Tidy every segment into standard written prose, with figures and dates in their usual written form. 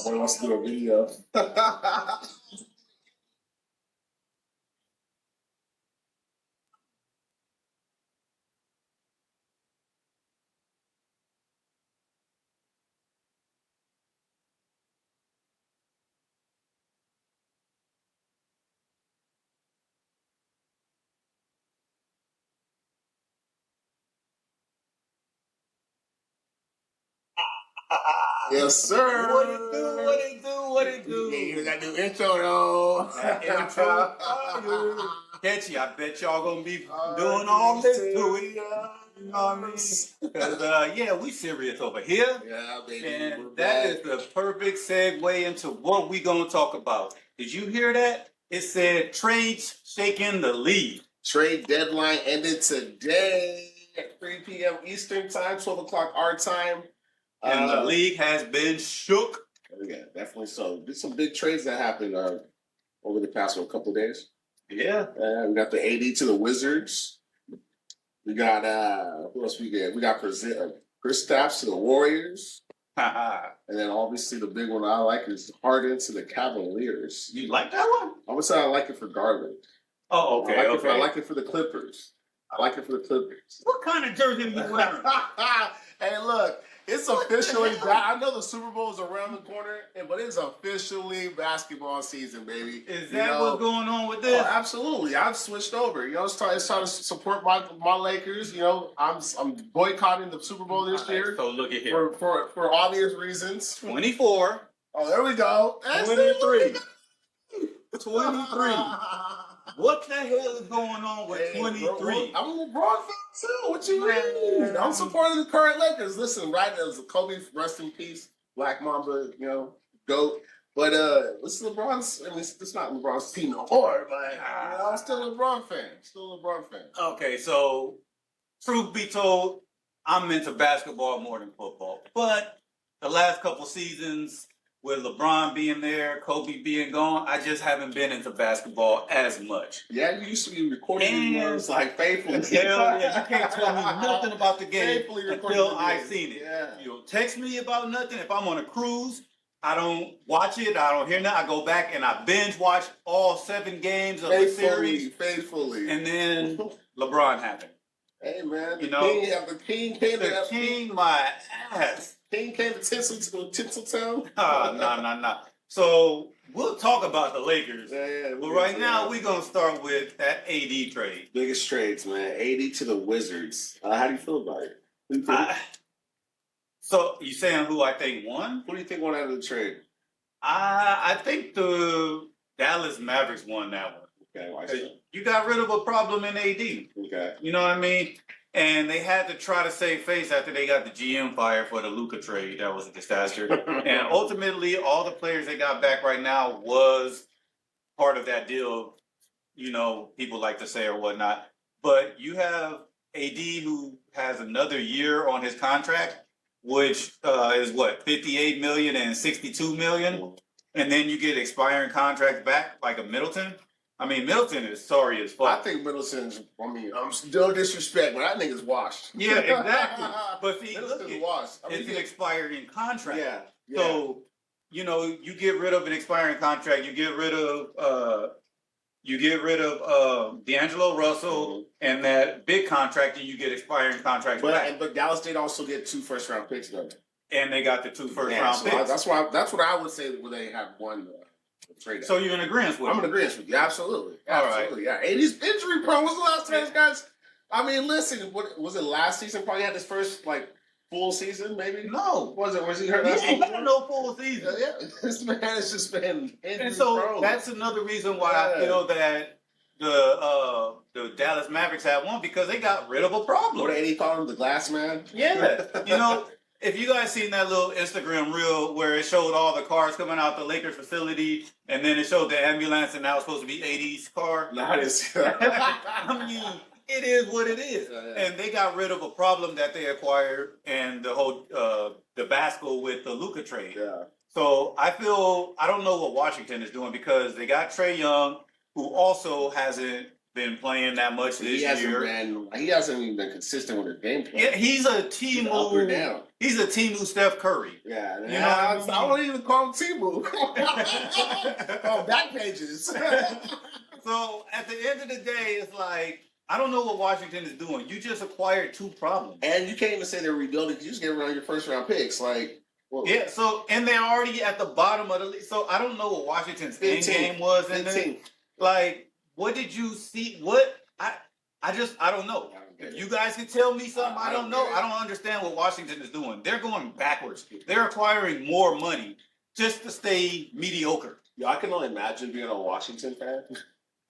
boy wants to do a video. Yes, sir. What it do? What it do? What it do? Yeah, you hear that new intro though. That intro fire. Catchy. I bet y'all gonna be doing all this to it. You know what I mean? Because yeah, we serious over here. Yeah, baby. And that is the perfect segue into what we gonna talk about. Did you hear that? It said trades shaking the league. Trade deadline ended today at 3 p.m. Eastern time, 12 o'clock our time. And the league has been shook. Yeah, definitely so. There's some big trades that happened over the past couple of days. Yeah. We got the AD to the Wizards. We got who else we get? We got Kristaps to the Warriors. And then obviously the big one I like is Harden to the Cavaliers. You like that one? I would say I like it for Garland. Oh, okay. I like it for the Clippers. What kind of jersey are you wearing? Hey, look. It's officially I know the Super Bowl is around the corner, but it's officially basketball season, baby. Is that what's going on with this? Oh, absolutely. I've switched over. It's time to support my Lakers. I'm boycotting the Super Bowl this year. So look at here. For obvious reasons. 24. Oh, there we go. 23. 23. What the hell is going on with 23? I'm a LeBron fan too. What you mean? I'm supporting the current Lakers. Listen, right as Kobe, rest in peace, Black Mamba, GOAT. But this is LeBron's. I mean, it's not LeBron's team no more, but I'm still a LeBron fan. Okay, so truth be told, I'm into basketball more than football. But the last couple seasons, with LeBron being there, Kobe being gone, I just haven't been into basketball as much. Yeah, you used to be recording videos like faithfully. Hell yeah, you can't tell me nothing about the game until I seen it. Yeah. You don't text me about nothing. If I'm on a cruise, I don't watch it. I don't hear nothing. I go back and I binge watch all 7 games of the series. Faithfully. And then LeBron happened. Hey man, the king, my ass. King came to Tinseltown. No. So we'll talk about the Lakers. Yeah, but right now we're gonna start with that AD trade. Biggest trades, man. AD to the Wizards. How do you feel about it? So you saying who I think won? Who do you think won out of the trade? I think the Dallas Mavericks won that one. Okay, why so? You got rid of a problem in AD. Okay. You know what I mean? And they had to try to save face after they got the GM fired for the Luka trade. That was a disaster. And ultimately, all the players they got back right now was part of that deal, people like to say or whatnot. But you have AD who has another year on his contract, which is what, $58 million and $62 million? And then you get expiring contracts back, like a Middleton. I mean, Middleton is sorry as fuck. I think Middleton's, I'm still disrespect, but I think it's washed. Yeah, exactly. But see, Middleton's washed. It's an expiring contract. Yeah. So, you get rid of an expiring contract, you get rid of D'Angelo Russell and that big contract, and you get expiring contracts back. But Dallas did also get 2 first-round picks, though. And they got the 2 first-round picks. That's what I would say when they have won trade. So you're in agreement with I'm in agreement with you. Absolutely. Absolutely. All right. Yeah. AD's injury prone. When's the last time, guys? I mean, listen, what was it last season? Probably had his first full season, maybe? No. Was he hurt last season? season? No full season. Yeah. This man has just been injury And so prone. that's another reason why I feel that the Dallas Mavericks have won, because they got rid of a problem. What AD called him, the glass man? Yeah. If you guys seen that little Instagram reel where it showed all the cars coming out the Lakers facility, and then it showed the ambulance, and now it's supposed to be AD's car. No, I didn't see that. I mean, it is what it is. Yeah. And they got rid of a problem that they acquired, and the whole debacle with the Luka trade. Yeah. So I don't know what Washington is doing, because they got Trae Young, who also hasn't been playing that much this year. He hasn't even been consistent with his game plan. Yeah, he's a He's up or down. He's a Timu Steph Curry. Yeah, you know what I mean? I wouldn't even call him Timu. Back pages. So at the end of the day, it's like I don't know what Washington is doing. You just acquired 2 problems, and you can't even say they're rebuilding because you just gave around your first round picks. Like, well, yeah. So and they're already at the bottom of the league. So I don't know what Washington's end game was in there. Like, what did you see? What I don't know. If you guys can tell me something, I don't know. I don't understand what Washington is doing. They're going backwards. They're acquiring more money just to stay mediocre. Yeah, I can only imagine being a Washington fan.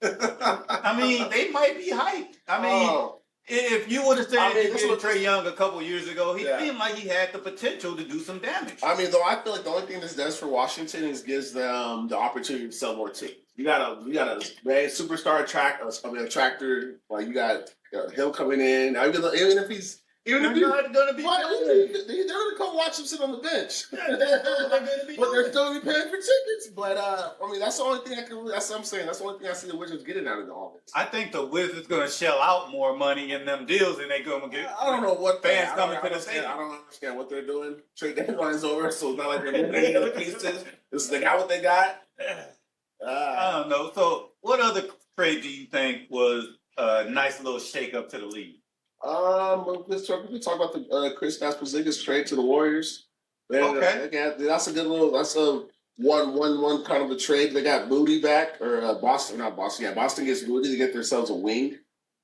I mean, they might be hyped. I mean, if you would have said Trae Young a couple years ago, he seemed like he had the potential to do some damage. I mean, though, I feel like the only thing this does for Washington is gives them the opportunity to sell more teams. You got a superstar attractor. Like you got him coming in. Even if he's not going to be, they're going to come watch him sit on the bench. But they're still going to be paying for tickets. But I mean, that's the only thing that's what I'm saying. That's the only thing I see the Wizards getting out of the offense. I think the Wizards going to shell out more money in them deals, and they're going to get. I don't know what fans coming to the stadium. I don't understand what they're doing. Trade deadline is over, so it's not like they're moving any other pieces. They got what they got. I don't know. So, what other trade do you think was a nice little shake up to the league? Let's talk about the Chris Porzingis trade to the Warriors. Okay, that's a good little. That's a one kind of a trade. They got Moody back, or Boston, not Boston. Yeah, Boston gets Moody to get themselves a wing.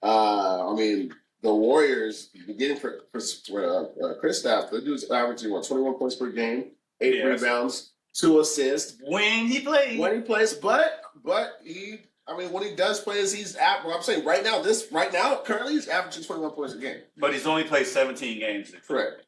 I mean, the Warriors getting for Kristaps. The dude's averaging 21 points per game, 8 rebounds, 2 assists when he plays. But he. I mean, when he does play, I'm saying right now, currently he's averaging 21 points a game. But he's only played 17 games. Correct.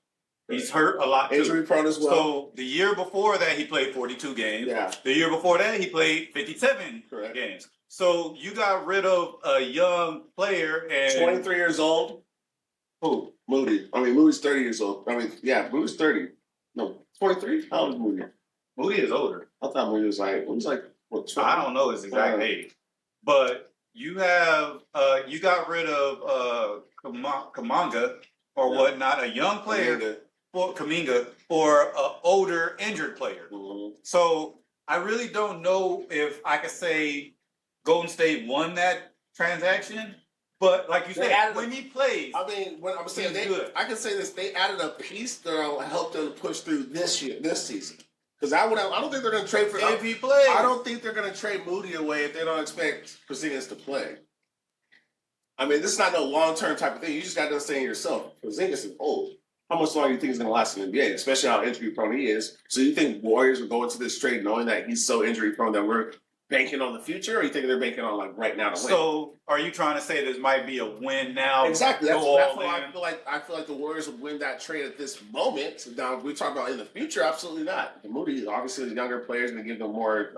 He's hurt a lot too. Injury prone as well. So the year before that, he played 42 games. Yeah. The year before that, he played 57 games. So you got rid of a young player and 23 years old. Who? Moody. I mean, Moody's 30 years old. I mean, yeah, Moody's 30. No, 23. How old is Moody? Moody is older. I thought Moody was like what? 20? I don't know his exact age. But you have you got rid of Kuminga or whatnot, a young player for Kuminga or an older injured player. Mm-hmm. So I really don't know if I could say Golden State won that transaction. But like you said, when he plays, I mean, when I'm saying I can say this: they added a piece that'll help them push through this season. Because I don't think they're going to trade for if he plays. I don't think they're going to trade Moody away if they don't expect Porzingis to play. I mean, this is not no long-term type of thing. You just got to understand yourself. Porzingis is old. How much longer do you think he's going to last in the NBA, especially how injury-prone he is? So you think Warriors will go into this trade knowing that he's so injury-prone that we're banking on the future, or you think they're banking on like right now to win? So are you trying to say this might be a win now? Exactly. That's why I feel like the Warriors would win that trade at this moment. Now we talk about in the future, absolutely not. The Moody, obviously, the younger players going to give them more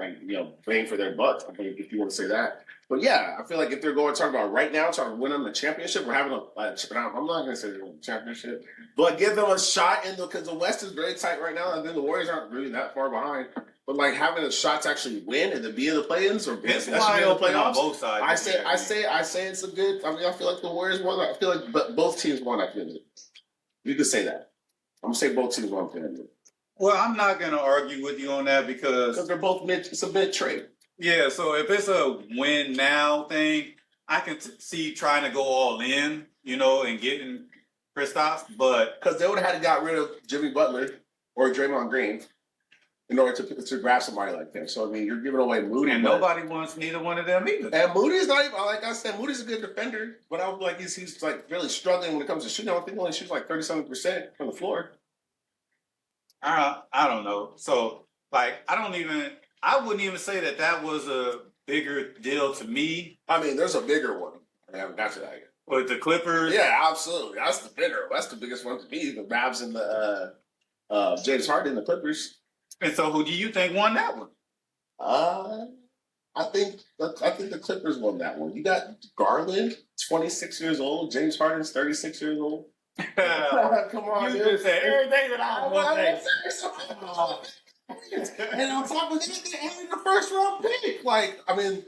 bang for their buck. I think if you want to say that. But yeah, I feel like if they're going to talk about right now, trying to win on the championship, we're having I'm not going to say they're winning the championship, but give them a shot because the West is very tight right now, and then the Warriors aren't really that far behind. But like having a shot to actually win and to be in the play-ins or it's wide open on both sides. I say it's a good. I mean, I feel like the Warriors won. I feel like both teams won. I feel you could say that. I'm gonna say both teams won. Well, I'm not gonna argue with you on that because they're both mid. It's a mid trade. Yeah. So if it's a win now thing, I can see trying to go all in, and getting Kristaps, but because they would have had to got rid of Jimmy Butler or Draymond Green in order to grab somebody like that. So, I mean, you're giving away Moody. And nobody wants neither one of them either. And Moody's not even, like I said, Moody's a good defender, but I was like, he's like really struggling when it comes to shooting. I think he only shoots like 37% from the floor. I don't know. So, like, I wouldn't even say that was a bigger deal to me. I mean, there's a bigger one. I haven't got to that yet. With the Clippers? Yeah, absolutely. That's the biggest one to me. The Mavs and the James Harden and the Clippers. And so, who do you think won that one? I think the Clippers won that one. You got Garland, 26 years old. James Harden's 36 years old. Come on, you just said everything that I want to say. And on top of that, they added the first round pick. Like, I mean,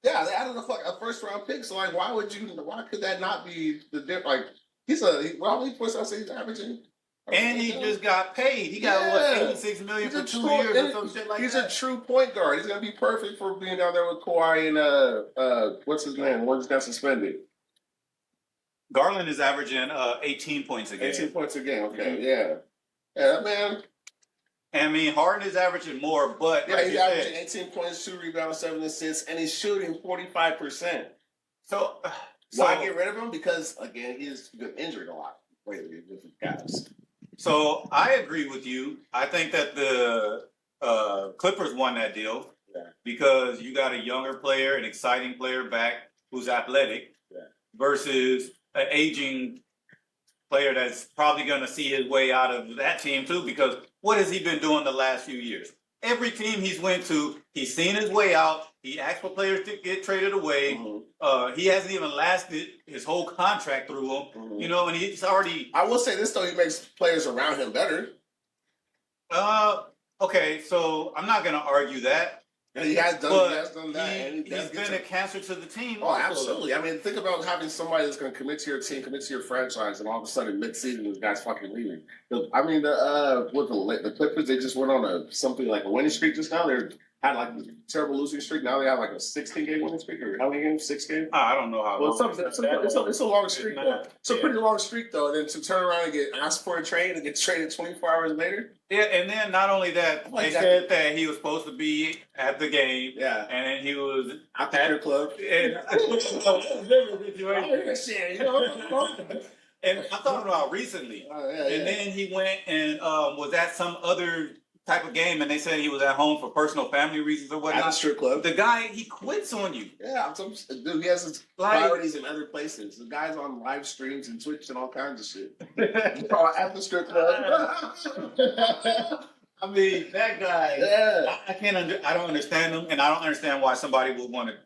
Yeah, they added a first round pick. So like, why could that not be the difference? Like, how many points I say he's averaging? And he just got paid. He got what, 86 million for 2 years or some shit like he's that. a true point guard. He's gonna be perfect for being down there with Kawhi and what's his name? One just got suspended. Garland is averaging 18 points a game. 18 points a game. Okay, yeah, yeah, man. I mean, Harden is averaging more, but Yeah, like he's you averaging said, 18 points, 2 rebounds, 7 assists, and he's shooting 45%. so Why get rid of him? Because again, he's been injured a lot lately with the Cavs. So I agree with you. I think that the Clippers won that deal because you got a younger player, an exciting player back who's athletic versus an aging player that's probably going to see his way out of that team too. Because what has he been doing the last few years? Every team he's went to, he's seen his way out. He asked for players to get traded away. Mm-hmm. He hasn't even lasted his whole contract through them. Mm-hmm. You know, and he's already. I will say this though, he makes players around him better. Okay, so I'm not going to argue that. And he has done that. He's been a cancer to the team. Oh, absolutely. I mean, think about having somebody that's going to commit to your team, commit to your franchise, and all of a sudden, mid-season, this guy's fucking leaving. I mean, the Clippers, they just went on something like a winning streak just now. They had like a terrible losing streak. Now they have like a 16-game winning streak, or how many games? 6 games? I don't know how. Well, it's a long streak. It's a pretty long streak though. And then to turn around and get asked for a trade and get traded 24 hours later. Yeah, and then not only that, they said that he was supposed to be at the game. Yeah, and then he was at the club. And I'm talking about recently. And then he went and was at some other type of game, and they said he was at home for personal family reasons or whatnot. At the strip club. The guy, he quits on you. Yeah, dude, he has his priorities in other places. The guy's on live streams and Twitch and all kinds of shit. At the strip club. I mean, that guy. Yeah. I don't understand him, and I don't understand why somebody would want to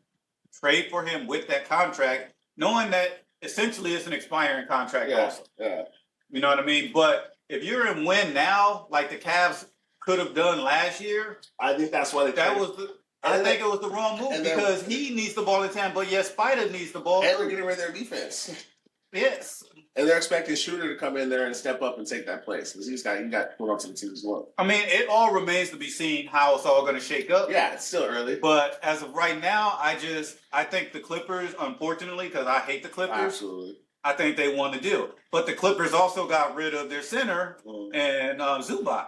trade for him with that contract, knowing that essentially it's an expiring contract. Also. Yeah. You know what I mean? But if you're in win now, like the Cavs could have done last year, I think that's why I think it was the wrong move because he needs the ball in time, but yes, Spider needs the ball. And they're getting rid of their defense. Yes. And they're expecting Shooter to come in there and step up and take that place because he got put onto the team as well. I mean, it all remains to be seen how it's all going to shake up. Yeah, it's still early. But as of right now, I think the Clippers, unfortunately, because I hate the Clippers. Absolutely. I think they won the deal. But the Clippers also got rid of their center and Zubac.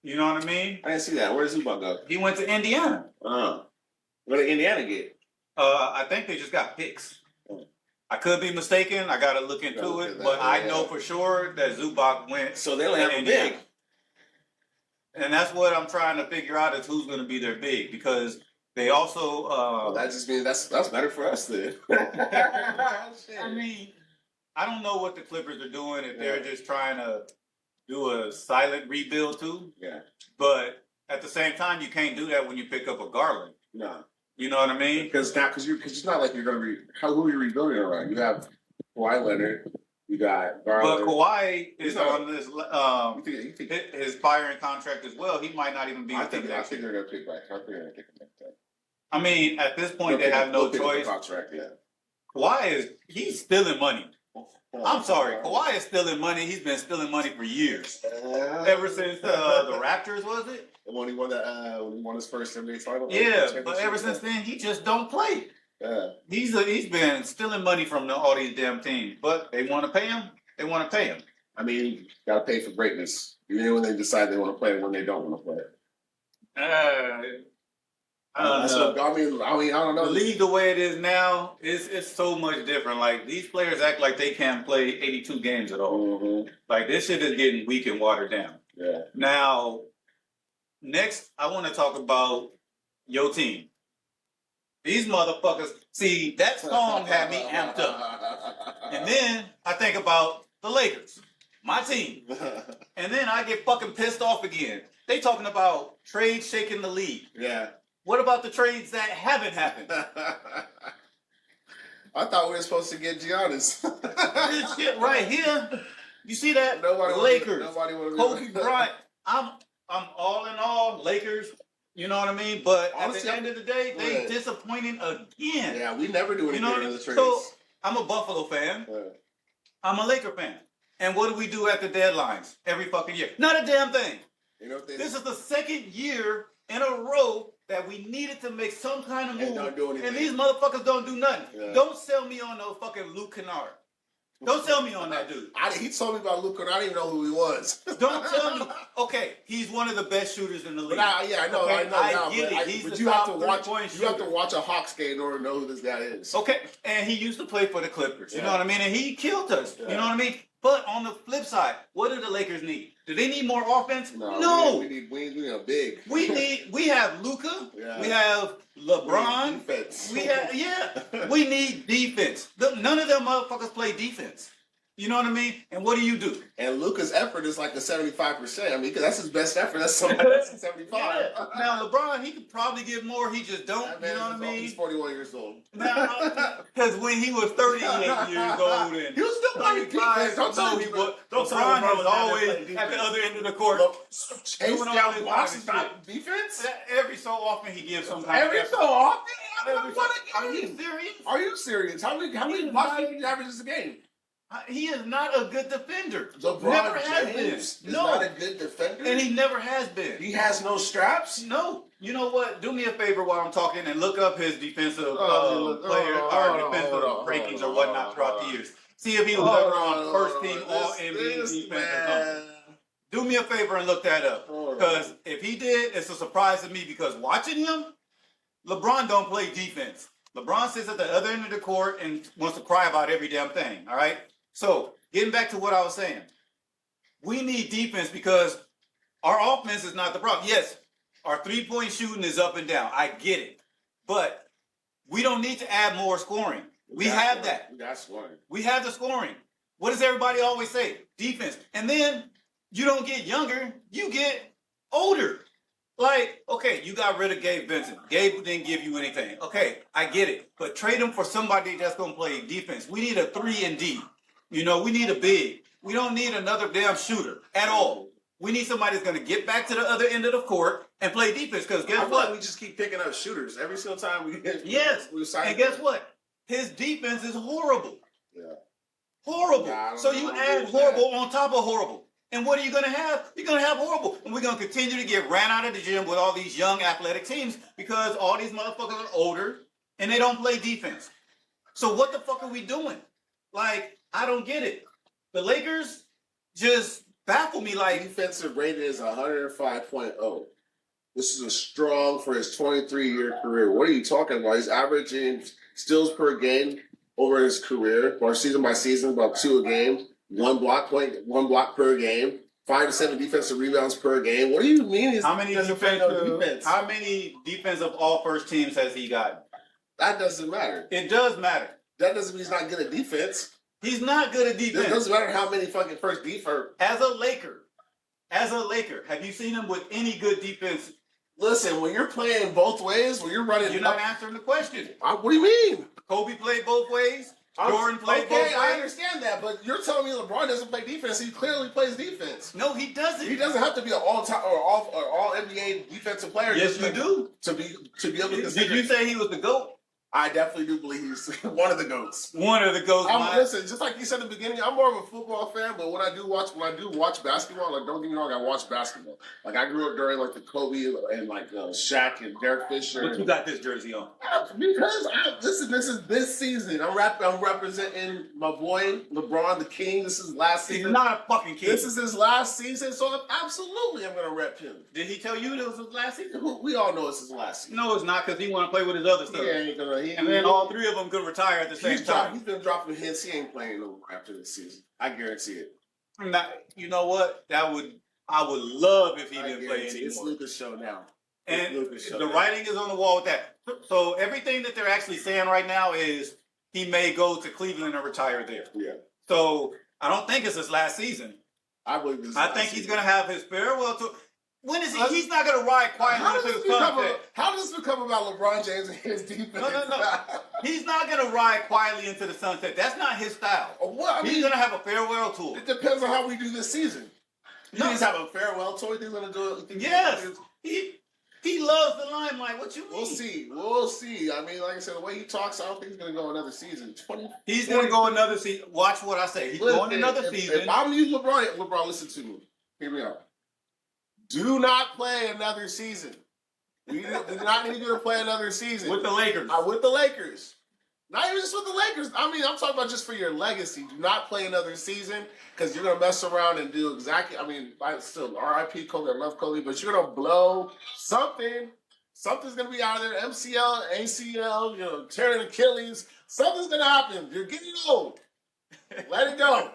You know what I mean? I didn't see that. Where did Zubac go? He went to Indiana. What did Indiana get? I think they just got picks. I could be mistaken. I got to look into it. But I know for sure that Zubac went. So they only have a big. And that's what I'm trying to figure out is who's going to be their big because they also. That just means that's better for us then. I mean, I don't know what the Clippers are doing if they're just trying to do a silent rebuild too. Yeah. But at the same time, you can't do that when you pick up a Garland. No. You know what I mean? Because it's not like you're going to who are you rebuilding around? You have Kawhi Leonard, you got Garland. But Kawhi is on this his expiring contract as well. He might not even be. I think they're going to pick back. I mean, at this point, they have no choice. Contract, yeah. Kawhi he's stealing money. I'm sorry, Kawhi is stealing money. He's been stealing money for years. Ever since the Raptors, was it? When he won his first NBA title. Yeah, but ever since then, he just don't play. Yeah. He's been stealing money from all these damn teams. But they want to pay him. They want to pay him. I mean, got to pay for greatness. Even when they decide they want to play and when they don't want to play. I don't know. The league, the way it is now, it's so much different. Like these players act like they can't play 82 games at all. Mm-hmm. Like this shit is getting weak and watered down. Yeah. Now, next, I want to talk about your team. These motherfuckers. See, that song had me amped up, and then I think about the Lakers, my team, and then I get fucking pissed off again. They talking about trades shaking the league. Yeah. What about the trades that haven't happened? I thought we were supposed to get Giannis. This shit right here. You see that? Nobody Lakers. Kobe Bryant. I'm all in all Lakers. You know what I mean? But Honestly, at the end of the day, they yeah. disappointing again. Yeah, we never do You anything know what I in mean? the trades. So I'm a Buffalo fan. Yeah. I'm a Laker fan. And what do we do at the deadlines every fucking year? Not a damn thing. You know what they This is the second year in a row that we needed to make some kind of And move. don't do anything. And these motherfuckers don't do nothing. Yeah. Don't sell me on no fucking Luke Kennard. Don't sell me on that dude. He told me about Luka, and I didn't even know who he was. Don't tell me. Okay, he's one of the best shooters in the league. But I know, Okay, I know I now. get But, it. He's but the you have to top watch. three-point You have to shooter. watch a Hawks game in order to know who this guy is. Okay, and he used to play for the Clippers. You Yeah. know what I mean? And he killed us. Yeah. You know what I mean? But on the flip side, what do the Lakers need? Do they need more offense? No. We need a big. We have Luka. Yeah. We have LeBron. Defense. We need defense. None of them motherfuckers play defense. You know what I mean? And what do? And Luka's effort is like a 75%. I mean, because that's his best effort. That's somebody that's a 75. Now LeBron, he could probably give more. He just don't. That You man know what I mean? He's 41 years old. Because when he was 38 years old and He was still playing defense. Don't tell me. LeBron was always at the other end of the court. Chase Doing all down this blocks kind is of not defense. Every so often he gives some kind Every of so often. Are you serious? Are you serious? How many blocks do you average a game? He is not a good defender. LeBron Never has James been. is No. not a good defender. And he never has been. He has no straps. No. You know what? Do me a favor while I'm talking and look up his defensive defensive rankings or whatnot throughout the years. See if he was ever on first team All NBA defense or something. Do me a favor and look that up. Because if he did, it's a surprise to me because watching him, LeBron don't play defense. LeBron sits at the other end of the court and wants to cry about every damn thing. All right? So, getting back to what I was saying. We need defense because our offense is not the problem. Yes, our three-point shooting is up and down. I get it. But we don't need to add more scoring. We have that. We got scoring. We have the scoring. What does everybody always say? Defense. And then you don't get younger, you get older. Like, okay, you got rid of Gabe Vincent. Gabe didn't give you anything. Okay, I get it. But trade him for somebody that's going to play defense. We need a 3-and-D. You know, we need a big. We don't need another damn shooter at all. We need somebody that's going to get back to the other end of the court and play defense. Because guess what? We just keep picking up shooters every single time we get. Yes. And guess what? His defense is horrible. Yeah. Horrible. Yeah, So you add horrible on top of horrible. And what are you going to have? You're going to have horrible. And we're going to continue to get ran out of the gym with all these young athletic teams because all these motherfuckers are older and they don't play defense. So what the fuck are we doing? Like, I don't get it. The Lakers just baffle me like... Defensive rating is 105.0. This is a strong for his 23-year career. What are you talking about? He's averaging steals per game over his career, or season by season, about 2 a game. 1 block per game. 5 to 7 defensive rebounds per game. What do you mean? How many defensive all first teams has he got? That doesn't matter. It does matter. That doesn't mean he's not good at defense. He's not good at defense. It doesn't matter how many fucking first defense. As a Laker, have you seen him with any good defense? Listen, when you're playing both ways, when you're running, you're not answering the question. What do you mean? Kobe played both ways. Jordan played both ways. I understand that, but you're telling me LeBron doesn't play defense. He clearly plays defense. No, he doesn't. He doesn't have to be an all-time or all NBA defensive player. Yes, you do. To be able to. Did you say he was the GOAT? I definitely do believe he's one of the GOATs. One of the GOATs. Listen, just like you said in the beginning, I'm more of a football fan, but when I do watch basketball, like don't get me wrong, I watch basketball. Like I grew up during like the Kobe and like Shaq and Derek Fisher. But you got this jersey on. Because this is this season. I'm representing my boy LeBron, the King. This is last season. He's not a fucking king. This is his last season, so absolutely I'm gonna rep him. Did he tell you it was his last season? We all know it's his last season. No, it's not because he want to play with his other stuff. He ain't gonna. And then all 3 of them could retire at the same time. He's been dropping hints. He ain't playing no more after this season. I guarantee it. You know what? I would love if he didn't play anymore. It's Luka's show now. And the writing is on the wall with that. So everything that they're actually saying right now is he may go to Cleveland and retire there. Yeah. So I don't think it's his last season. I believe this. I think he's going to have his farewell tour. When is he? He's not going to ride quietly into the sunset. How does this become about LeBron James and his defense? No. He's not going to ride quietly into the sunset. That's not his style. He's going to have a farewell tour. It depends on how we do this season. You just have a farewell tour. He's going to do it. Yes. He loves the limelight. What you mean? We'll see. We'll see. I mean, like I said, the way he talks, I don't think he's going to go another season. He's going to go another season. Watch what I say. He's going another season. If I'm you, LeBron, listen to me. Hear me out. Do not play another season. We do not need you to play another season. With the Lakers. With the Lakers. Not even just with the Lakers. I mean, I'm talking about just for your legacy. Do not play another season because you're going to mess around and do exactly. I mean, I still RIP Kobe. I love Kobe, but you're going to blow something. Something's going to be out of there. MCL, ACL, tearing Achilles. Something's going to happen. You're getting old. Let it go.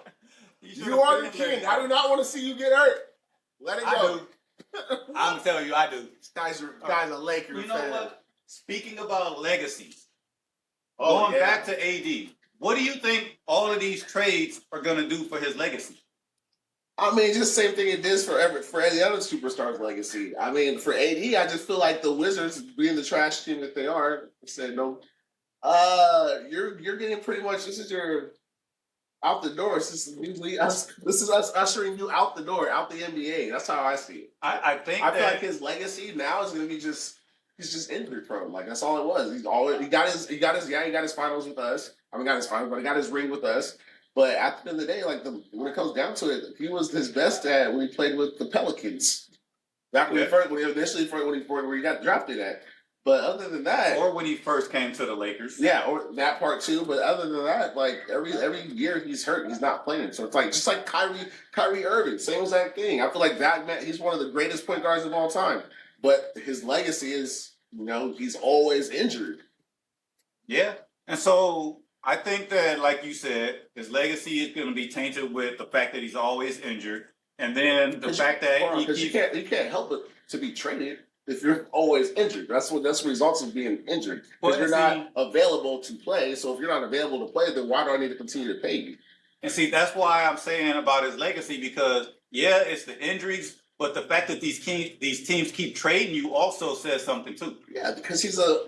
You are the king. I do not want to see you get hurt. Let it go. I do. I'm telling you, I do. This guy's a Lakers fan. You know what? Speaking about legacies, going back to AD, what do you think all of these trades are going to do for his legacy? I mean, just the same thing it did for any other superstar's legacy. I mean, for AD, I just feel like the Wizards, being the trash team that they are, said no. You're getting pretty much. This is your out the door. This is us ushering you out the door, out the NBA. That's how I see it. I feel like his legacy now is going to be he's just injury prone. Like that's all it was. He got his finals with us. I mean, got his finals, but he got his ring with us. But at the end of the day, when it comes down to it, he was his best at when he played with the Pelicans. Back when he got drafted at. But other than that, or when he first came to the Lakers, yeah, or that part too. But other than that, like every year he's hurt, he's not playing. So it's like just like Kyrie Irving, same exact thing. I feel like that man, he's one of the greatest point guards of all time. But his legacy is, he's always injured. Yeah, and so I think that, like you said, his legacy is going to be tainted with the fact that he's always injured, and then the fact that you can't help it to be traded. If you're always injured, that's what results of being injured. Because you're not available to play. So if you're not available to play, then why do I need to continue to pay you? And see, that's why I'm saying about his legacy, because it's the injuries, but the fact that these teams keep trading you also says something too. Yeah, because he's a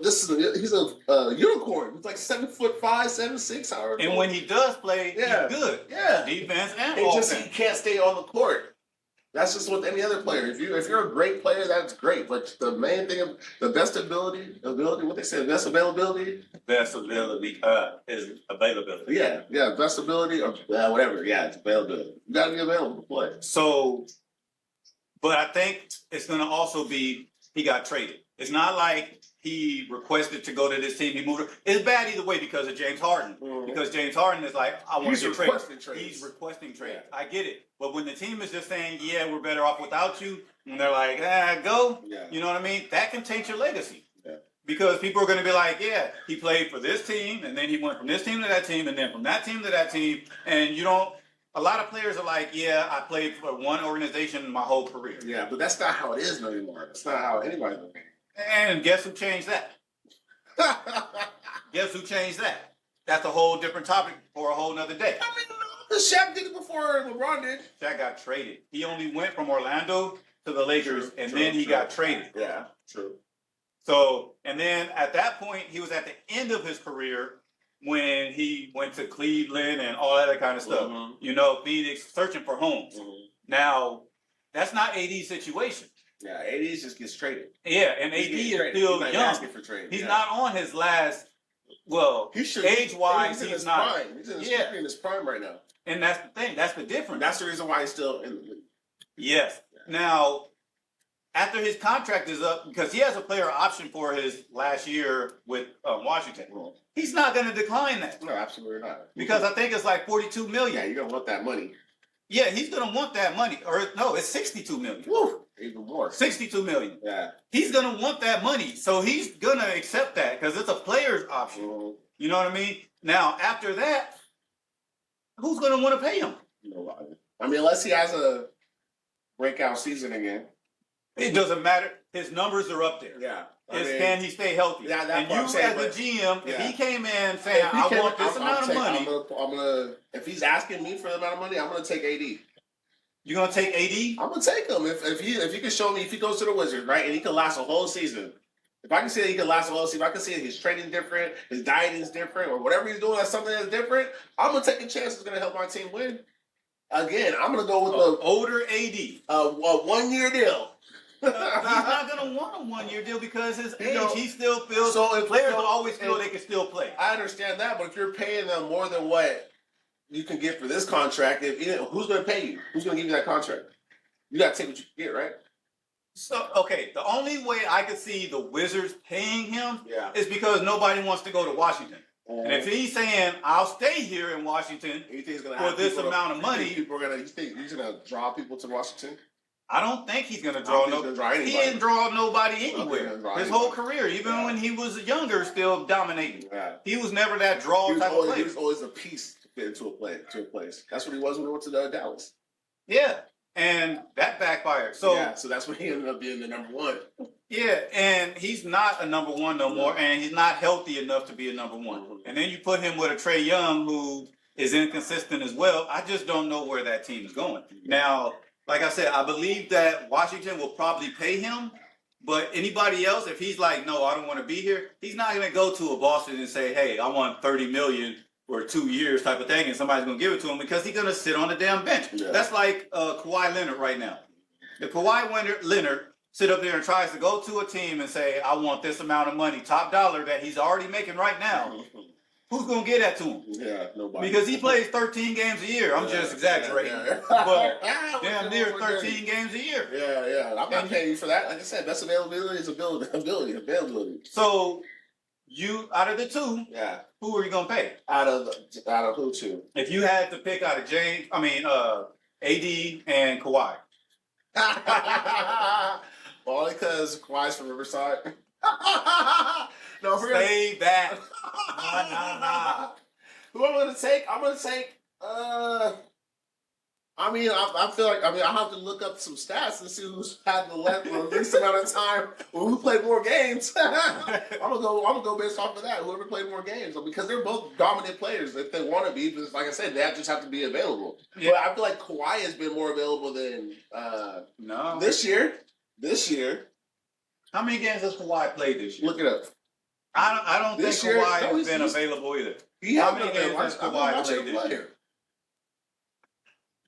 unicorn. He's like 7'5", 7'6". However. And when he does play, he's good. Yeah, defense and offense. He can't stay on the court. That's just with any other player. If you're a great player, that's great. But the main thing, the best ability, what they say, best availability is availability. Yeah, best ability or whatever. Yeah, it's availability. You got to be available to play. So, but I think it's going to also be he got traded. It's not like he requested to go to this team. He moved. It's bad either way because of James Harden. Mm-hmm. Because James Harden is like, I want to get traded. He's requesting trades. Yeah. I get it. But when the team is just saying, yeah, we're better off without you, and they're like, go. Yeah. You know what I mean? That can taint your legacy. Yeah. Because people are going to be like, yeah, he played for this team, and then he went from this team to that team, and then from that team to that team. And a lot of players are like, yeah, I played for one organization my whole career. Yeah, but that's not how it is anymore. That's not how anybody looks. And guess who changed that? Guess who changed that? That's a whole different topic for a whole nother day. I mean, Shaq did it before LeBron did. Shaq got traded. He only went from Orlando to the Lakers, then he got traded. Yeah, true. So, and then at that point, he was at the end of his career when he went to Cleveland and all that kind of stuff. Mm-hmm. Phoenix, searching for homes. Mm-hmm. Now, that's not AD's situation. Yeah, AD just gets traded. Yeah, and AD is still young. He's not on his last. Well, age-wise, he's not. Prime. He's in his prime right now. And that's the thing. That's the difference. That's the reason why he's still in the league. Yes. Yeah. Now, after his contract is up, because he has a player option for his last year with Washington, he's not going to decline that. No, absolutely not. Because I think it's like $42 million. Yeah, you're going to want that money. Yeah, he's going to want that money. Or no, it's $62 million. Woo, even more. $62 million. Yeah. He's going to want that money. So he's going to accept that because it's a player's option. Mm-hmm. You know what I mean? Now, after that, who's going to want to pay him? Nobody. I mean, unless he has a breakout season again. It doesn't matter. His numbers are up there. Yeah. Can he stay healthy? Yeah, and you as the GM, if he came in saying, I want this amount of money. I'm gonna, if he's asking me for the amount of money, I'm going to take AD. You're going to take AD? I'm going to take him. If he can show me, if he goes to the Wizards, right, and he can last a whole season. If I can see that he can last a whole season, if I can see that his training different, his dieting is different, or whatever he's doing, that's something that's different, I'm going to take a chance it's going to help my team win. Again, I'm going to go with the older AD. A 1-year deal. not going to want a 1 year deal because his age, know, he still feels. so if Players so will always feel if- they can still play. I understand that, but if you're paying them more than what you can get for this contract, who's going to pay you? Who's going to give you that contract? You got to take what you can get, right? So, okay, the only way I could see the Wizards paying him Yeah. is because nobody wants to go to Washington. And if he's saying, I'll stay here in Washington you think he's gonna for have this people amount of you think money, people are gonna. You think he's gonna draw people to Washington? I don't think he's going to I draw don't think he's gonna draw He anybody. didn't draw nobody think he's gonna anywhere. draw His anybody. whole career, even Yeah. when he was younger, still dominating. Yeah. He was never that draw He was, type of always, player. he was always a piece to fit into a place. That's what he was when he went to Dallas. Yeah, and that backfired. So yeah, so that's when he ended up being the number one. yeah, and he's not a number one no more, and he's not healthy enough to be a number one. Mhm. And then you put him with a Trae Young who is inconsistent as well. I just don't know where that team is going. Now, like I said, I believe that Washington will probably pay him, but anybody else, if he's like, no, I don't want to be here, he's not going to go to a Boston and say, hey, I want $30 million for 2 years type of thing, and somebody's going to give it to him because he's going to sit on the damn bench. Yeah. That's like Kawhi Leonard right now. If Kawhi Leonard sit up there and tries to go to a team and say, I want this amount of money, top dollar that he's already making right now, who's going to get that to him? Yeah, nobody. Because he plays 13 games a year. I'm just exaggerating. Yeah. But Ah, damn near 13 games a year. Yeah. I'm not paying you for that. Like I said, best availability is availability. So you, out of the two, Yeah. who are you going to pay? Out of who two? If you had to pick out of AD and Kawhi. Only because Kawhi's from Riverside. No, we're Save that. Nah. Who I'm gonna take? I'm gonna take. I feel like I have to look up some stats and see who's had the least amount of time or who played more games. I'm gonna go based off of that. Whoever played more games, because they're both dominant players. If they want to be, but like I said, they just have to be available. Yeah. But I feel like Kawhi has been more available than No. this year. This year, How many games has Kawhi played this year? look it up. I don't think This year, Kawhi no, has been he's- available either. He How has many been games available. has I've been Kawhi watching played him this play. year?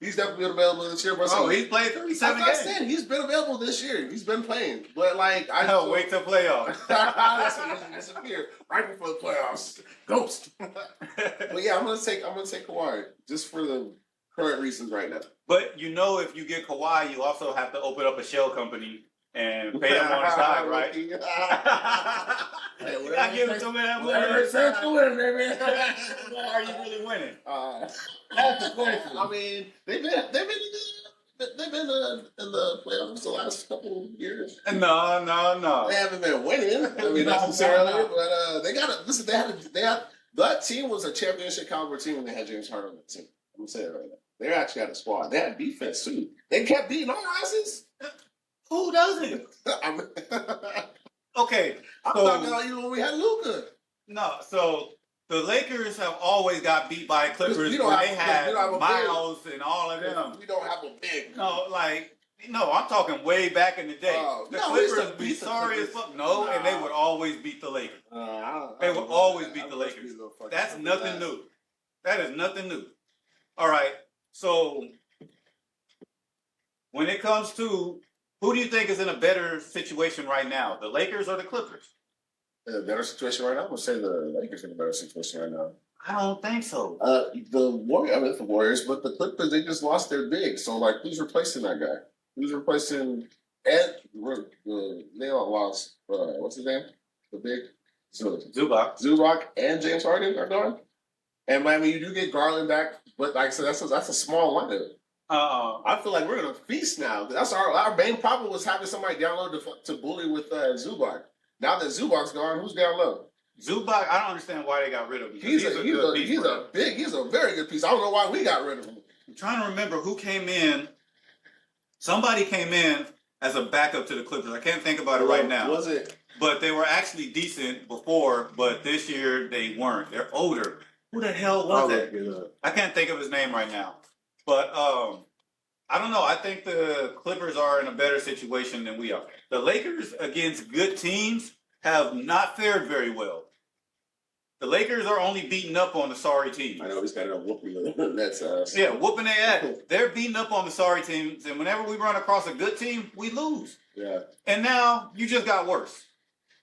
He's definitely been available this year. But Oh, he's played 37 I'm not games. saying he's been available this year. He's been playing, but like I No, wait till playoffs. That's when he disappeared right before the playoffs. Ghost. But yeah, I'm gonna take Kawhi just for the current reasons right now. But if you get Kawhi, you also have to open up a shell company and pay him on the side, right? Hey, I give him some of that money. whatever it takes to win, baby. Well, are you really winning? That's the question. I mean, they've been in the playoffs the last couple of years. No. They haven't been winning. I mean, not necessarily, but they got to listen. They had that team was a championship caliber team when they had James Harden on the team. I'm gonna say it right now. They actually had a squad. They had defense too. They kept beating our asses. Who doesn't? I'm Okay, talking about even when we had Luka. no. So the Lakers have always got beat by Clippers We when don't they have- had we don't have a Miles and all of them. We don't have a big. No, I'm talking way back in the day. Oh, The no, we used to Clippers would be beat the sorry as Clippers. fuck. No, and they Nah. would always beat the Lakers. They would always beat the Lakers. That's nothing new. That is nothing new. All right. So when it comes to who do you think is in a better situation right now, the Lakers or the Clippers? In a better situation right now? I'm gonna say the Lakers in a better situation right now. I don't think so. The Warriors, but the Clippers, they just lost their big. So like, who's replacing that guy? Who's replacing Ed? They all lost. What's his name? The big Zubac. Zubac and James Harden are gone. And I mean, you do get Garland back, but like I said, that's a small lineup. I feel like we're gonna feast now. That's our main problem was having somebody down low to bully with Zubac. Now that Zubac's gone, who's down low? Zubac, I don't understand why they got rid of him. He's a very good piece. I don't know why we got rid of him. I'm trying to remember who came in. Somebody came in as a backup to the Clippers. I can't think about it right now. Was it? But they were actually decent before, but this year they weren't. They're older. Who the hell was that? I can't think of his name right now. But I don't know. I think the Clippers are in a better situation than we are. The Lakers against good teams have not fared very well. The Lakers are only beating up on the sorry teams. I know he's got a whooping that's ass. Yeah, whooping their ass. They're beating up on the sorry teams, and whenever we run across a good team, we lose. Yeah. And now you just got worse.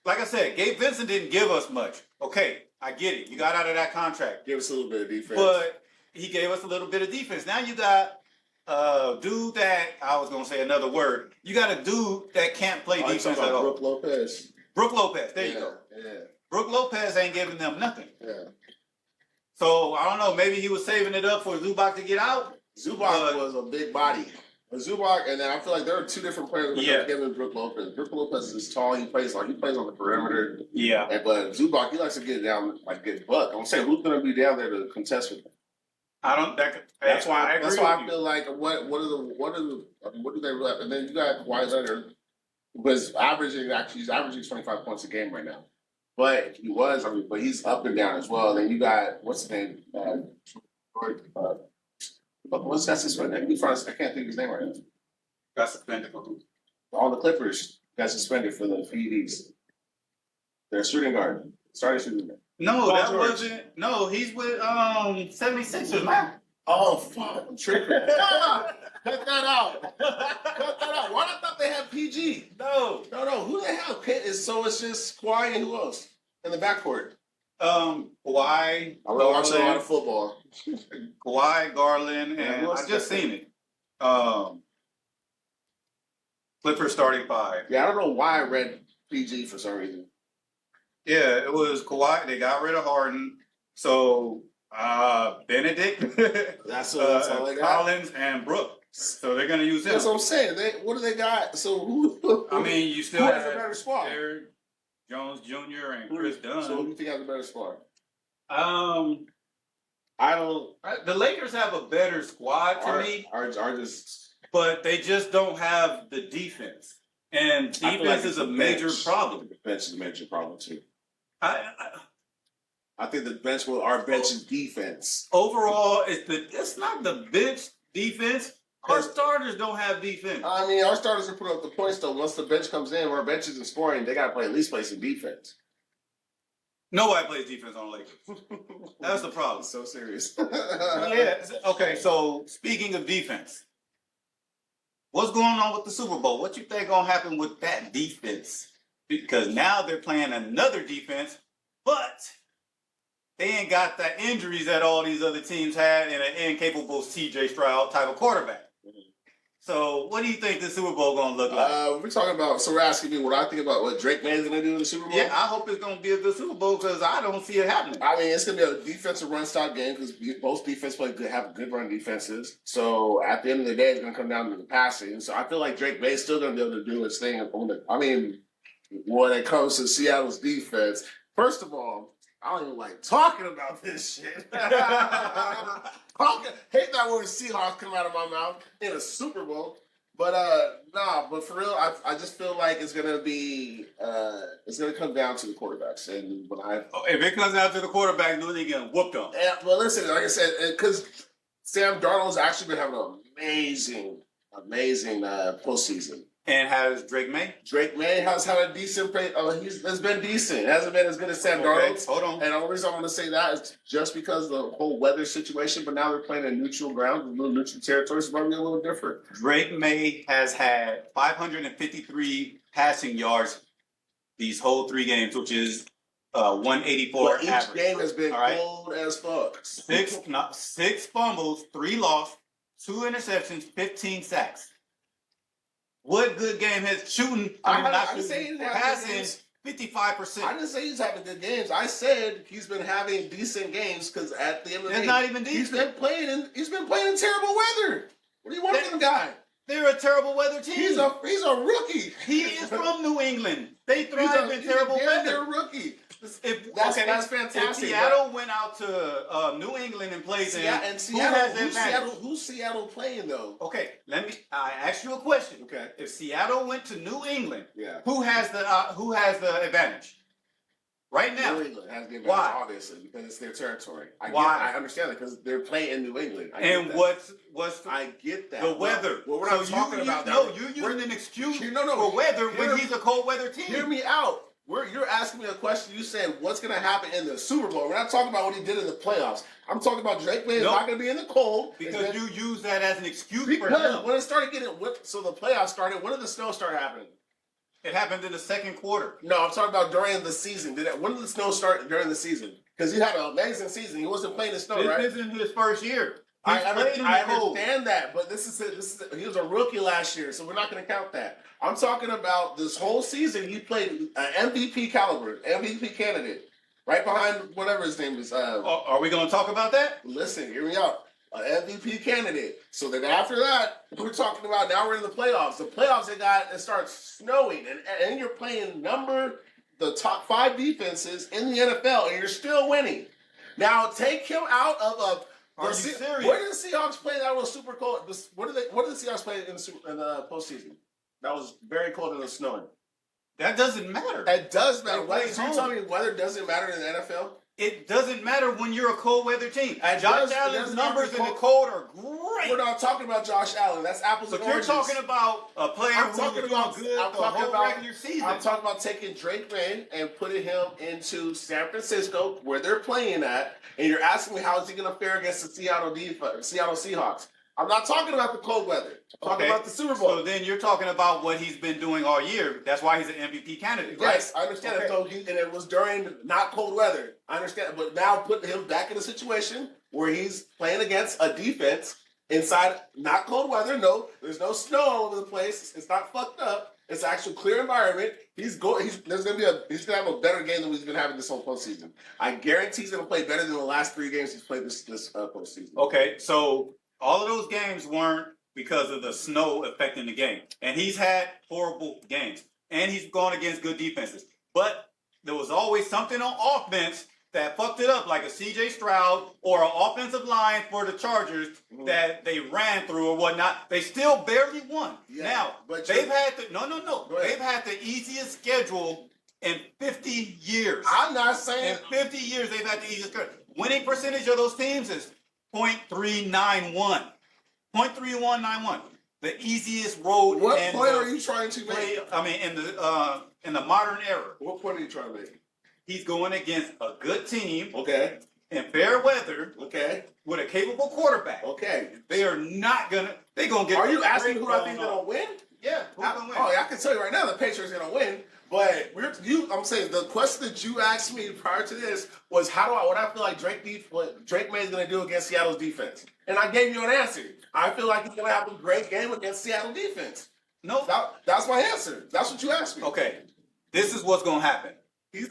Like I said, Gabe Vincent didn't give us much. Okay, I get it. You got out of that contract. Give us a little bit of defense. But he gave us a little bit of defense. Now you got a dude that, I was going to say another word. You got a dude that can't play defense at all. Brook Lopez. Brook Lopez, there you go. Yeah. Brook Lopez ain't giving them nothing. Yeah. So, I don't know, maybe he was saving it up for Zubac to get out. Zubac was a big body. Zubac, and then I feel like there are two different players given Brook Lopez. Brook Lopez is tall. He plays on the perimeter. Yeah. But Zubac, he likes to get down, like get buck. I'm saying who's going to be down there to contest with him? That's why I feel like what do they really? And then you got Kawhi Leonard, who's he's averaging 25 points a game right now. But but he's up and down as well. And then you got what's his name? What's that suspended? I can't think of his name right now. Got suspended for who? All the Clippers got suspended for the PEDs. Their shooting guard, starting shooting guard. No, Paul that George. wasn't. No, he's with 76ers, man. Oh fuck! I'm tripping. Cut that out. Cut that out. Why I thought they had PG? No. Who the hell? It's just Kawhi and who else in the backcourt? Kawhi. I watch a lot of football. Kawhi, Garland, Yeah, and who else I just is seen it. Clippers starting 5. Yeah, I don't know why I read PG for some reason. Yeah, it was Kawhi. They got rid of Harden. So Benedict, That's all they got. Collins, and Brook. So they're gonna use them. That's what I'm saying. What do they got? So who? I mean, you still who have has a better spot? Derrick Jones Jr. and Chris Dunn. So who do you think has a better spot? I don't. The Lakers have a better squad to me, Are just, but they just don't have the defense. And defense is a major problem. The bench is a major problem too. I think the bench our bench is defense. Overall, it's not the bench defense. Our starters don't have defense. I mean, our starters are putting up the points though. Once the bench comes in, our bench isn't scoring. They got to at least play some defense. Nobody plays defense on the Lakers. That's the problem. It's so serious. Yeah. Okay. So speaking of defense, what's going on with the Super Bowl? What you think gonna happen with that defense? Because now they're playing another defense, but they ain't got the injuries that all these other teams had and an incapable C.J. Stroud type of quarterback. So, what do you think the Super Bowl gonna look like? We're talking about. So we're asking me what I think about what Drake May is gonna do in the Super Bowl. Yeah, I hope it's gonna be a good Super Bowl because I don't see it happening. I mean, it's gonna be a defensive run stop game because both defense have good run defenses. So at the end of the day, it's gonna come down to the passing. So I feel like Drake May is still gonna be able to do his thing. I mean, when it comes to Seattle's defense, first of all, I don't even like talking about this shit. Hate that word Seahawks come out of my mouth in a Super Bowl. But but for real, I just feel like it's gonna come down to the quarterbacks. And if it comes down to the quarterback, no, they getting whooped on. Well, listen, like I said, because Sam Darnold's actually been having an amazing postseason. And has Drake May? Drake May has had a decent play. It's been decent. It hasn't been as good as Sam Darnold's. Hold on. And the only reason I'm going to say that is just because the whole weather situation. But now they're playing in neutral ground, a little neutral territory, so it's probably a little different. Drake May has had 553 passing yards these whole 3 games, which is 184 But each average. game has been cold as fuck. 6 fumbles, 3 lost, 2 interceptions, 15 sacks. What good game has shooting? I didn't say he's having passing 55%. I didn't say he's having good games. I said he's been having decent games because at the end of the day, not even decent. He's been playing in terrible weather. What do you want from the guy? They're a terrible weather team. He's a rookie. He is from New England. They thrive in terrible weather. They're a rookie. That's fantastic. If Seattle went out to New England and played who's Seattle playing though? Okay, I ask you a question. Okay. If Seattle went to New England, yeah, who has the advantage? Right now. New England has the advantage, why? Obviously, because it's their territory. Why? I understand that because they're playing in New England. I get that. The weather. Well, we're not talking about that. No, you're using an excuse for weather when he's a cold weather team. Hear me out. You're asking me a question. You saying what's going to happen in the Super Bowl? We're not talking about what he did in the playoffs. I'm talking about Drake May is not going to be in the cold because you use that as an excuse for him. Because when it started getting whipped, so the playoffs started. When did the snow start happening? It happened in the second quarter. No, I'm talking about during the season. When did the snow start during the season? Because he had an amazing season. He wasn't playing in snow, right? This isn't his first year. I understand that, but he was a rookie last year, so we're not going to count that. I'm talking about this whole season. He played an MVP caliber, MVP candidate, right behind whatever his name is. Are we going to talk about that? Listen, hear me out. An MVP candidate. So then after that, we're talking about now we're in the playoffs. The playoffs it starts snowing, and you're playing the top 5 defenses in the NFL, and you're still winning. Now take him out of Are you serious? Where did the Seahawks play that was super cold? What did the Seahawks play in the postseason? That was very cold and it was snowing. That doesn't matter. It does matter. So you're telling me weather doesn't matter in the NFL? It doesn't matter when you're a cold weather team. Josh Allen's numbers in the cold are great. We're not talking about Josh Allen. That's apples and oranges. You're talking about a player who's doing good the whole regular season. I'm talking about taking Drake May and putting him into San Francisco where they're playing at, and you're asking me how is he going to fare against the Seattle Seahawks. I'm not talking about the cold weather. I'm talking about the Super Bowl. So then you're talking about what he's been doing all year. That's why he's an MVP candidate, right? Yes, I understand that. So and it was during not cold weather. I understand. But now putting him back in a situation where he's playing against a defense inside not cold weather. No, there's no snow all over the place. It's not fucked up. It's an actual clear environment. He's gonna have a better game than he's been having this whole postseason. I guarantee he's gonna play better than the last 3 games he's played this postseason. Okay, so all of those games weren't because of the snow affecting the game. And he's had horrible games. And he's gone against good defenses. But there was always something on offense that fucked it up, like a CJ Stroud or an offensive line for the Chargers that they ran through or whatnot. They still barely won. Yeah, now, but they've had They've had the easiest schedule in 50 years. I'm not saying in 50 years they've had the easiest schedule. Winning percentage of those teams is 0.391. 0.3191. The easiest road. What point are you trying to make? I mean, in the modern era. What point are you trying to make? He's going against a good team. Okay. In fair weather. Okay. With a capable quarterback. Okay. They are not gonna. They're gonna get. Are you asking who I think is gonna win? Yeah. Who's gonna win? Oh, yeah, I can tell you right now, the Patriots are gonna win. But I'm saying the question that you asked me prior to this was what I feel like Drake May is going to do against Seattle's defense, and I gave you an answer. I feel like he's going to have a great game against Seattle defense. No, that's my answer. That's what you asked me. Okay, this is what's going to happen.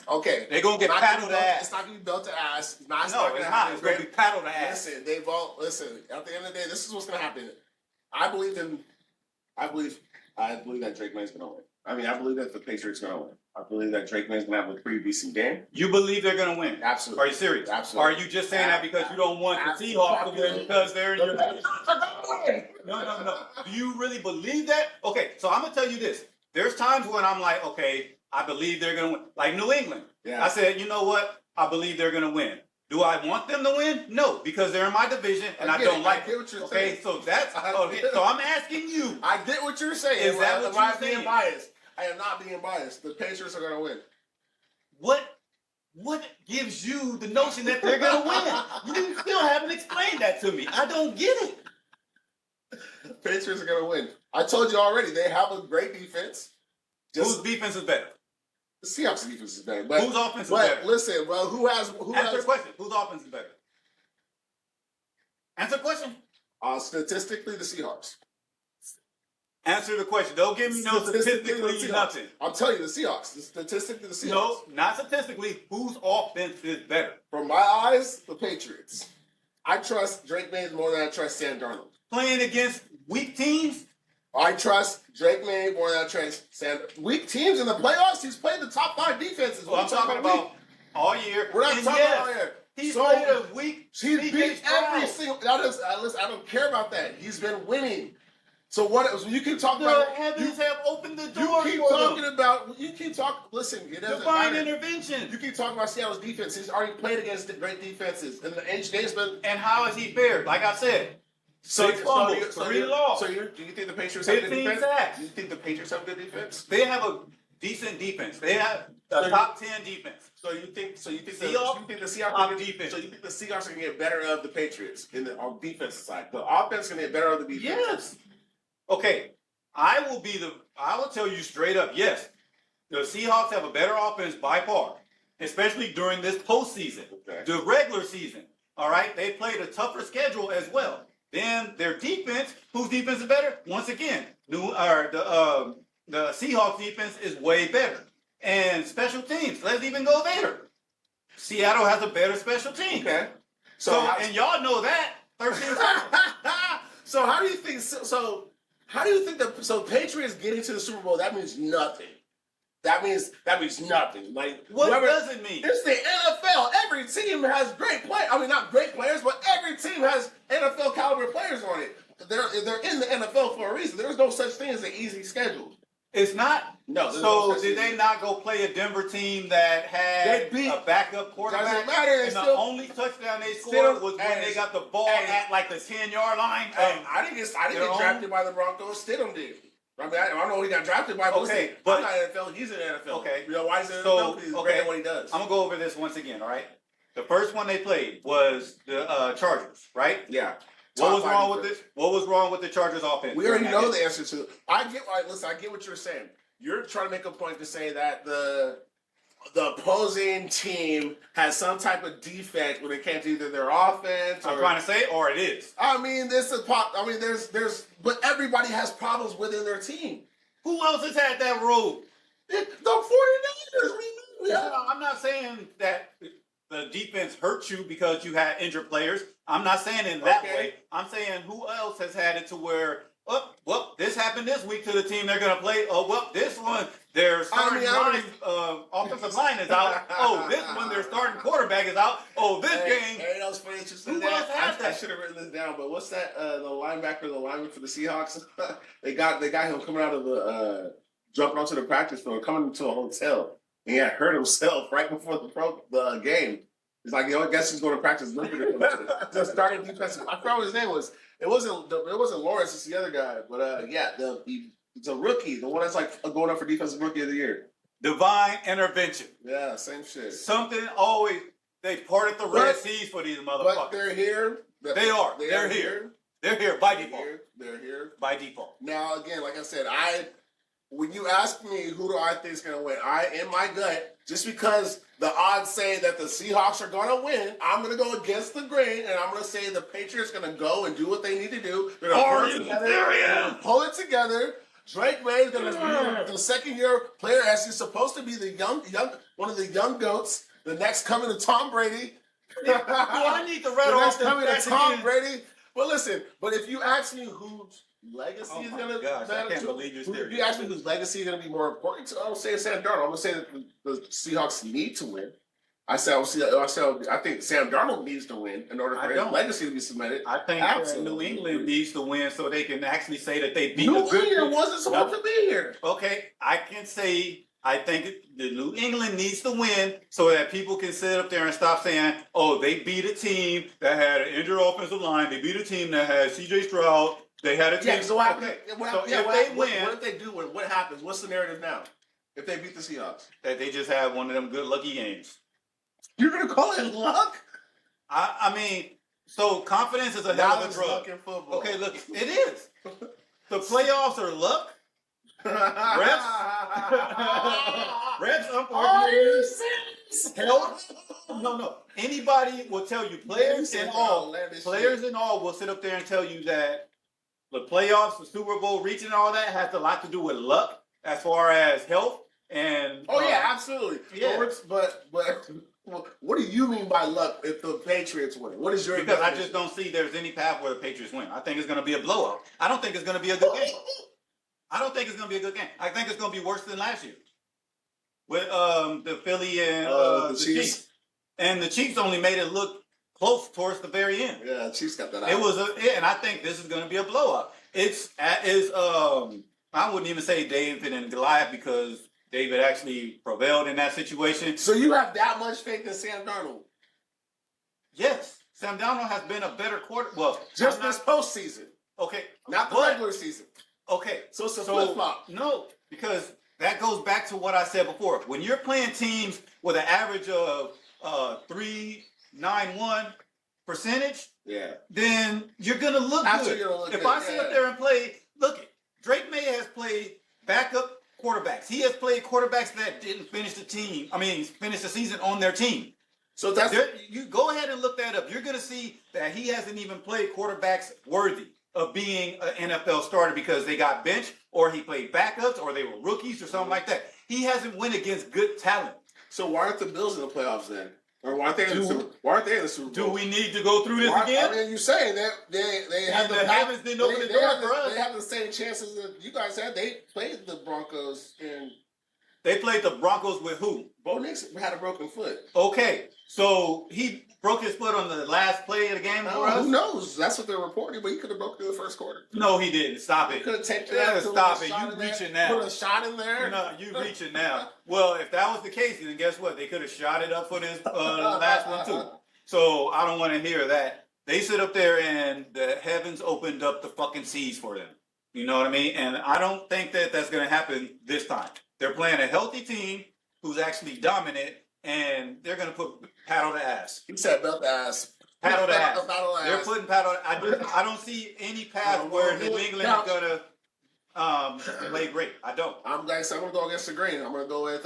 Okay, they're going to get paddled ass. It's not going to be built to ass. It's not It's going to be paddled ass. Listen. At the end of the day, this is what's going to happen. I believe that Drake May is going to win. I mean, I believe that the Patriots are going to win. I believe that Drake May is going to have a pretty decent game. You believe they're going to win? Absolutely. Are you serious? Absolutely. Are you just saying that because you don't want the Seahawks to win because they're in your... No. Do you really believe that? Okay, so I'm going to tell you this. There's times when I'm like, okay, I believe they're going to win. Like New England. Yeah. I said, you know what? I believe they're going to win. Do I want them to win? No, because they're in my division and I don't like it. Okay, so that's so I'm asking you. I get what you're saying. Is that what you're saying? Being biased? I am not being biased. The Patriots are going to win. What gives you the notion that they're going to win? You still haven't explained that to me. I don't get it. The Patriots are going to win. I told you already. They have a great defense. Whose defense is better? The Seahawks defense is better. But whose offense is better? Listen, well, Answer the question. Whose offense is better? Answer the question. Statistically, the Seahawks. Answer the question. Don't give me no statistically nothing. I'm telling you, the Seahawks. Statistically, the Seahawks. No, not statistically. Whose offense is better? From my eyes, the Patriots. I trust Drake May more than I trust Sam Darnold. Playing against weak teams? I trust Drake May more than I trust Sam. Weak teams in the playoffs. He's played the top 5 defenses. Well, I'm talking about all year. We're not talking about all year. He's played a weak. He's beat every single. Listen, I don't care about that. He's been winning. So what? You keep talking about. The heavens have opened the door. You keep talking about. You keep talking. Listen, it doesn't divine matter. Intervention. You keep talking about Seattle's defense. He's already played against the great defenses, and the game's been. And how has he fared? Like I said. 6 fumbles, 3 losses. So do you think the Patriots have good defense? Sacks. Do you think the Patriots have good defense? They have a decent defense. They have a top 10 defense. So you think the Seahawks top defense. So you think the Seahawks are gonna get better of the Patriots on defensive side? The offense gonna get better of the defense. Yes. Okay. I will tell you straight up, yes. The Seahawks have a better offense by far, especially during this postseason. Okay. The regular season. All right. They played a tougher schedule as well. Then their defense, whose defense is better? Once again, the Seahawks defense is way better. And special teams, let's even go there. Seattle has a better special team. Okay. And y'all know that. 13. So how do you think? How do you think the Patriots getting to the Super Bowl? That means nothing. That means nothing. Like what does it mean? It's the NFL. Every team has great players. I mean, not great players, but every team has NFL caliber players on it. They're in the NFL for a reason. There's no such thing as an easy schedule. It's not. No. So did they not go play a Denver team that had a backup quarterback? Doesn't matter. And the only touchdown they scored was when they got the ball at like the 10-yard line. I didn't get drafted by the Broncos. Stidham did. I mean, I don't know who he got drafted by. But I'm not NFL. He's in the NFL. Okay. You know why he's in the NFL? Because he's great at what he does. I'm gonna go over this once again. All right. The first one they played was the Chargers, right? Yeah. What was wrong with this? What was wrong with the Chargers offense? We already know the answer to. I get what you're saying. You're trying to make a point to say that the opposing team has some type of defect when it comes to either their offense. I'm trying to say, or it is. I mean, but everybody has problems within their team. Who else has had that road? The 49ers. I'm not saying that the defense hurt you because you had injured players. I'm not saying it that way. I'm saying who else has had it to where, this happened this week to the team they're going to play. This one, their starting offensive line is out. This one, their starting quarterback is out. This game. That was funny. Who else had that? I should have written this down, but what's that? The lineman for the Seahawks. they got him coming out of the jumping onto the practice field, coming into a hotel. He had hurt himself right before the game. He's like, I guess he's going to practice limping. The starting defensive. I forgot what his name was. It wasn't Lawrence. It's the other guy. But it's a rookie. The one that's like going up for defensive rookie of the year. Divine intervention. Yeah, same shit. Something always. They parted the Red Seas for these motherfuckers. But they're here. They are. They're here. They're here by default. They're here by default. Now again, like I said, when you ask me who do I think is going to win, in my gut, just because the odds say that the Seahawks are going to win, I'm going to go against the grain, and I'm going to say the Patriots are going to go and do what they need to do. They're going to pull it together. Drake May is going to be the second-year player, as he's supposed to be the one of the young goats, the next coming to Tom Brady. Well, I need to read off the coming to Tom Brady. But listen, if you ask me whose legacy is going to matter, if you ask me whose legacy is going to be more important, I don't say Sam Darnold. I'm going to say that the Seahawks need to win. I think Sam Darnold needs to win in order for his legacy to be cemented. I think New England needs to win so they can actually say that they beat New England wasn't supposed to be here. Okay, I can say I think the New England needs to win so that people can sit up there and stop saying, they beat a team that had an injured offensive line. They beat a team that had C.J. Stroud. They had a team. Yeah, so what if they do win? What happens? What's the narrative now? If they beat the Seahawks? That they just had one of them good lucky games. You're going to call it luck? I mean, so confidence is a hell of a drug. Luck in football. Okay, look, it is. The playoffs are luck. Refs, unfortunately, health. No. Anybody will tell you, players and all will sit up there and tell you that the playoffs, the Super Bowl, reaching and all that has a lot to do with luck as far as health and. Absolutely. Yeah. But what do you mean by luck if the Patriots win? What is your Because I just don't see there's any path where the Patriots win. I think it's going to be a blowout. I don't think it's going to be a good game. I don't think it's going to be a good game. I think it's going to be worse than last year with the Philly and the Chiefs. And the Chiefs only made it look close towards the very end. Yeah, the Chiefs got that out. It was and I think this is going to be a blowout. I wouldn't even say David and Goliath because David actually prevailed in that situation. So you have that much faith in Sam Darnold? Yes, Sam Darnold has been a better quarterback. Well, just this postseason. Okay, not the regular season. Okay, so it's a flip flop. No, because that goes back to what I said before. When you're playing teams with an average of 3.91 percentage, Yeah. then you're gonna look After good. you're gonna look If good, I sit up yeah. there and play, look, Drake May has played backup quarterbacks. He has played quarterbacks that didn't finish the team. I mean, finish the season on their team. So that's You go ahead and look that up. You're gonna see that he hasn't even played quarterbacks worthy of being an NFL starter because they got benched or he played backups or they were rookies or something like that. He hasn't went against good talent. so. Why aren't the Bills in the playoffs then? Or why aren't they in the Super? Why aren't they in the Super Do Bowl? we need to go through this Why, again? I mean, you're saying that they have the heavens didn't open the door for us. They have the same chances that you guys had. They played the Broncos, and They played the Broncos with who? Bo Nix had a broken foot. Okay, so he broke his foot on the last play of the game for us? Who knows? That's what they're reporting. But he could have broken in the first quarter. No, he didn't. Stop He it. could have taken Yeah, that. stop it. You reaching now. Put a shot in there. No, you reaching now. Well, if that was the case, then guess what? They could have shot it up for this last one too. So I don't want to hear that. They sit up there and the heavens opened up the fucking seas for them. You know what I mean? And I don't think that that's going to happen this time. They're playing a healthy team who's actually dominant, and they're going to put Pat on the ass. He said belt the ass. Pat on the ass. Pat on the They're ass. putting Pat on. I don't see any path where New England is going to play great. I don't. I'm going to go against the green. I'm going to go with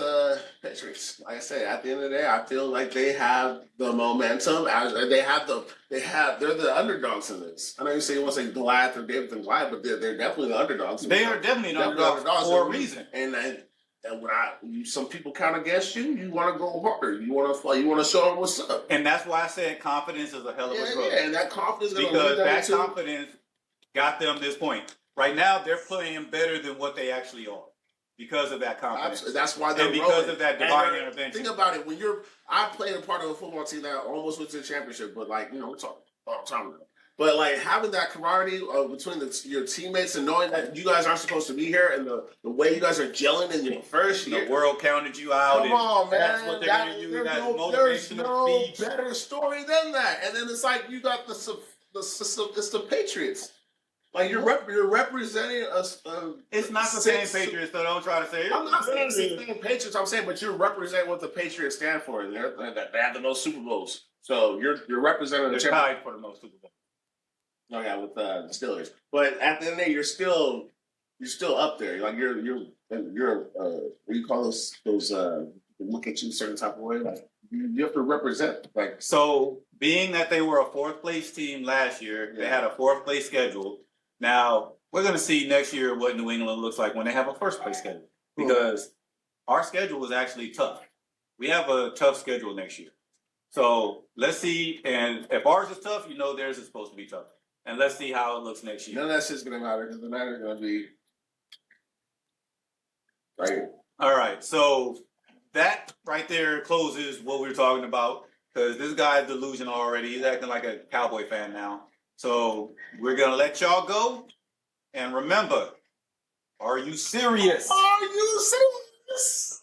Patriots. Like I said, at the end of the day, I feel like they have the momentum. They're the underdogs in this. I know you say you want to say Goliath or David and Goliath, but they're definitely the underdogs. They are definitely the underdogs for a reason. And when some people count against you, you want to go harder. You want to show them what's up. And that's why I said confidence is a hell of a drug. Yeah, and that confidence is going to Because lead them that to confidence got them this point. Right now, they're playing better than what they actually are because of that confidence. Absolutely. That's why they're and because rolling. of that divine intervention. Think about it. I played a part of a football team that almost went to the championship, but we're talking a long time ago. But having that camaraderie between your teammates and knowing that you guys aren't supposed to be here and the way you guys are gelling in your first year. The world counted you out. Come on, man. That's what they're going to use as There's motivational no speech. better story than that. And then it's like you got it's the Patriots. Like you're representing us. It's not the same Patriots, so don't try to say it. I'm not saying it's the same Patriots. I'm saying, but you're representing what the Patriots stand for. And they have the most Super Bowls. So you're representing the They're tied for the most Super Bowls. Oh yeah, with the Steelers. But at the end of the day, you're still up there. Like you're what do you call those look at you a certain type of way? Like you have to represent. Like So being that they were a fourth place team last year, they had a fourth place schedule. Now we're gonna see next year what New England looks like when they have a first place schedule. Because our schedule is actually tough. We have a tough schedule next year. So let's see, and if ours is tough, theirs is supposed to be tough. And let's see how it looks next year. none of that shit's gonna matter because the Niners are gonna be right. All right, so that right there closes what we were talking about because this guy's delusional already. He's acting like a Cowboy fan now. So we're gonna let y'all go. And remember, are you serious? Are you serious?